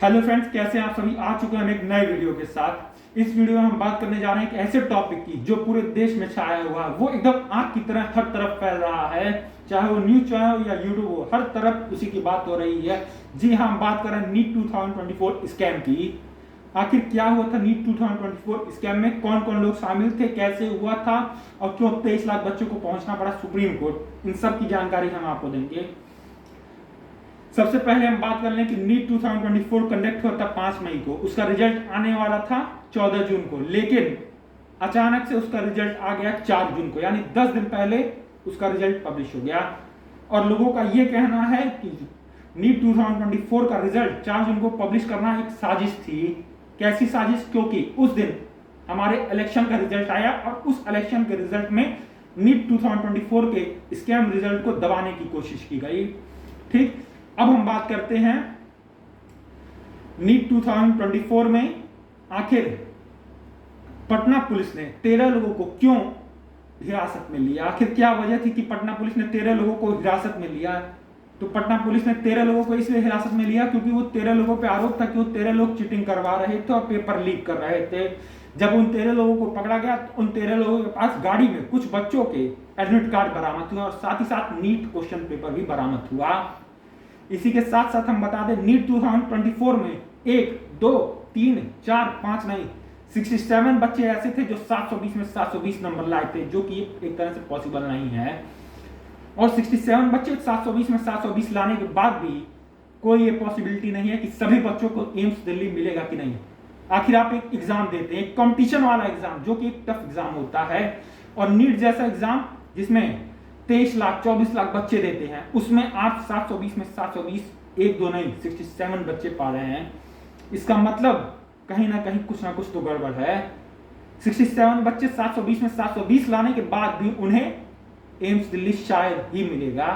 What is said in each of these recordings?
Hello friends, कैसे हैं आप सभी। आ चुके हैं हम एक नए वीडियो के साथ। इस वीडियो में हम बात करने जा रहे हैं एक ऐसे टॉपिक की जो पूरे देश में छाया हुआ है, वो एकदम आग की तरह हर तरफ फैल रहा है। चाहे वो न्यूज चैनल हो या यूट्यूब हो, हर तरफ उसी की बात हो रही है। जी हाँ, हम बात कर रहे हैं नीट 2024 स्कैम की। आखिर क्या हुआ था नीट 2024 स्कैम में, कौन कौन लोग शामिल थे, कैसे हुआ था और क्यों 23 लाख बच्चों को पहुंचना पड़ा सुप्रीम कोर्ट, इन सब की जानकारी हम आपको देंगे। सबसे पहले हम बात कर लें कि नीट 2024 कंडक्ट हुआ था 5 मई को। उसका रिजल्ट आने वाला था 14 जून को, लेकिन अचानक से उसका रिजल्ट आ गया 4 जून को, यानी 10 दिन पहले उसका रिजल्ट पब्लिश हो गया। और लोगों का यह कहना है कि नीट 2024 का रिजल्ट 4 जून को पब्लिश करना एक साजिश थी। कैसी साजिश? क्योंकि उस दिन हमारे इलेक्शन का रिजल्ट आया और उस इलेक्शन के रिजल्ट में नीट 2024 के स्कैम रिजल्ट को दबाने की कोशिश की गई। ठीक, अब हम बात करते हैं नीट 2024 में आखिर पटना पुलिस ने 13 लोगों को क्यों हिरासत में लिया। आखिर क्या वजह थी कि पटना पुलिस ने 13 लोगों को हिरासत में लिया? तो पटना पुलिस ने 13 लोगों को इसलिए हिरासत में लिया क्योंकि वो 13 लोगों पे आरोप था कि वो 13 लोग चीटिंग करवा रहे थे और पेपर लीक कर रहे थे। जब उन 13 लोगों को पकड़ा गया तो उन 13 लोगों के पास गाड़ी में कुछ बच्चों के एडमिट कार्ड बरामद हुआ और साथ ही साथ नीट क्वेश्चन पेपर भी बरामद हुआ। इसी के साथ साथ हम बता दें नीट 2024 में 1, 2, 3, 4, 5 नहीं 67 बच्चे ऐसे थे जो 720 में 720 नंबर लाए थे, जो कि एक तरह से पॉसिबल नहीं है। और 67 बच्चे 720 में 720 लाने के बाद भी कोई ये पॉसिबिलिटी नहीं है कि सभी बच्चों को एम्स दिल्ली मिलेगा कि नहीं। आखिर आप एक एग्जाम देते हैं, कंपटीशन वाला एग्जाम, जो कि एक टफ एग्जाम होता है, और नीट जैसा एग्जाम जिसमें 23 लाख 24 लाख बच्चे देते हैं, उसमें आप 720 में 720 एक दो नहीं 67 बच्चे पा रहे हैं। इसका मतलब कहीं ना कहीं कुछ ना कुछ तो गड़बड़ है। 67 बच्चे 720 में 720 लाने के बाद भी उन्हें एम्स दिल्ली शायद ही मिलेगा।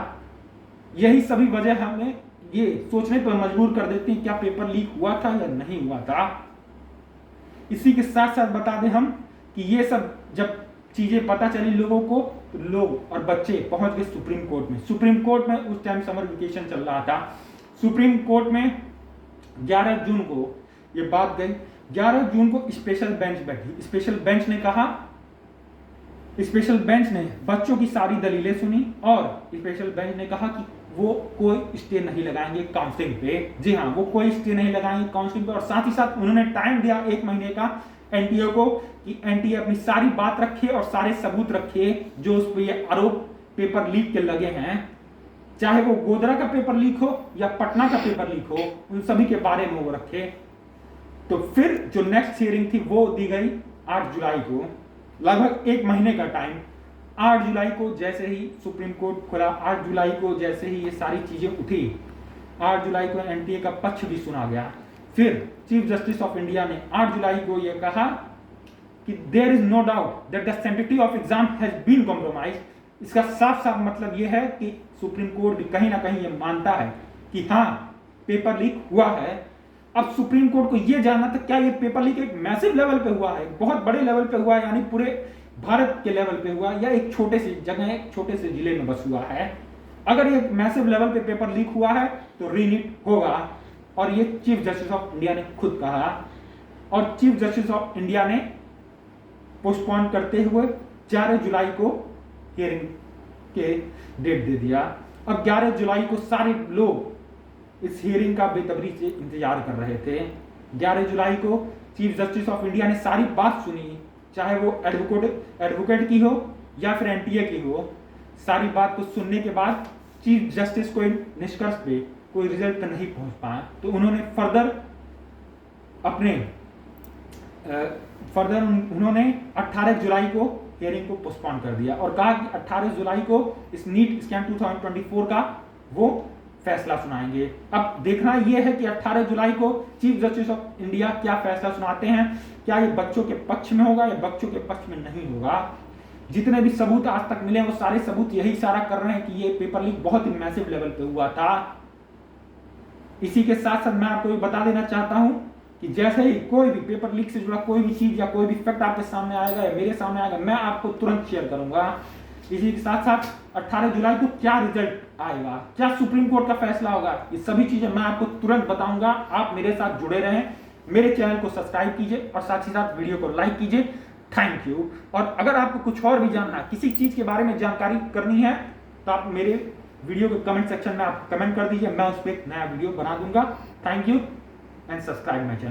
यही सभी वजह हमें ये सोचने पर मजबूर कर देती है क्या पेपर लीक हुआ था या नहीं हुआ था। इसी के साथ साथ बता दें हम कि ये सब जब चीजें पता चली लोगों को, तो लोग और बच्चे पहुंच गए सुप्रीम कोर्ट में। सुप्रीम कोर्ट में उस टाइम समर वेकेशन चल रहा था। सुप्रीम कोर्ट में 11 जून को ये बात गई। 11 जून को स्पेशल बेंच बैठी। स्पेशल बेंच ने बच्चों की सारी दलीलें सुनी और स्पेशल बेंच ने कहा कि वो कोई स्टे नहीं लगाएंगे काउंसलिंग पे। जी हाँ, वो कोई स्टे नहीं लगाएंगे काउंसलिंग पे। और साथ ही साथ उन्होंने टाइम दिया 1 महीने का एनटीए को कि एनटीए अपनी सारी बात रखे और सारे सबूत रखे जो उस पर ये आरोप पेपर लीक के लगे हैं। चाहे वो गोधरा का पेपर लीक हो या पटना का पेपर लीक हो, उन सभी के बारे में वो रखे। तो फिर जो नेक्स्ट हियरिंग थी वो दी गई 8 जुलाई को, लगभग 1 महीने का टाइम। 8 जुलाई को जैसे ही सुप्रीम कोर्ट खुला, 8 जुलाई को जैसे ही ये सारी चीजें उठी, 8 जुलाई को एनटीए का पक्ष भी सुना गया। फिर चीफ जस्टिस ऑफ इंडिया ने 8 जुलाई को यह कहा कि there is no doubt that the sanctity of exam has been compromise. इसका साफ साफ मतलब यह है कि सुप्रीम कोर्ट भी कहीं ना कहीं यह मानता है कि हाँ, पेपर लीक हुआ है। अब सुप्रीम कोर्ट को यह जानना था क्या यह पेपर लीक एक मैसिव लेवल पे हुआ है, बहुत बड़े लेवल पे हुआ है, यानी पूरे भारत के लेवल पे हुआ, या एक छोटे से जगह एक छोटे से जिले में बस हुआ है। अगर ये मैसिव लेवल पे पेपर लीक हुआ है तो रीनीट होगा, और ये चीफ जस्टिस ऑफ इंडिया ने खुद कहा। और चीफ जस्टिस ऑफ इंडिया ने पोस्टपोन करते हुए 11 जुलाई को हियरिंग के डेट दे दिया। अब 11 जुलाई को सारे लोग इस हियरिंग का बेतबरी से इंतजार कर रहे थे। 11 जुलाई को चीफ जस्टिस ऑफ इंडिया ने सारी बात सुनी, चाहे वो एडवोकेट की हो या फिर एनटीए की हो। सारी बात को सुनने के बाद चीफ जस्टिस को निष्कर्ष पे कोई रिजल्ट पर नहीं पहुंच पाया, तो उन्होंने उन्होंने 18 जुलाई को हियरिंग को पोस्टपोन कर दिया और कहा कि 18 जुलाई को इस नीट स्कैम 2024 का वो फैसला सुनाएंगे। अब देखना यह है कि 18 जुलाई को चीफ जस्टिस ऑफ इंडिया क्या फैसला सुनाते हैं। क्या ये बच्चों के पक्ष में होगा या बच्चों के पक्ष में नहीं होगा। जितने भी सबूत आज तक मिले वो सारे सबूत यही इशारा कर रहे हैं कि ये पेपर लीक बहुत ही मैसिव लेवल पे हुआ था। इसी के साथ साथ मैं आपको ये बता देना चाहता हूं कि जैसे ही कोई भी पेपर लीक से जुड़ा कोई भी चीज या कोई भी फैक्ट आपके सामने आएगा या मेरे सामने आएगा, मैं आपको तुरंत शेयर करूंगा। इसी के साथ साथ 18 जुलाई को क्या रिजल्ट आएगा, क्या सुप्रीम कोर्ट का फैसला होगा, ये सभी चीजें मैं आपको तुरंत बताऊंगा। आप मेरे साथ जुड़े रहें, मेरे चैनल को सब्सक्राइब कीजिए और साथ ही साथ वीडियो को लाइक कीजिए। Thank you. और अगर आपको कुछ और भी जानना है, किसी चीज के बारे में जानकारी करनी है, तो आप मेरे वीडियो के कमेंट सेक्शन में आप कमेंट कर दीजिए, मैं उस पर एक नया वीडियो बना दूंगा। Thank you and subscribe my channel.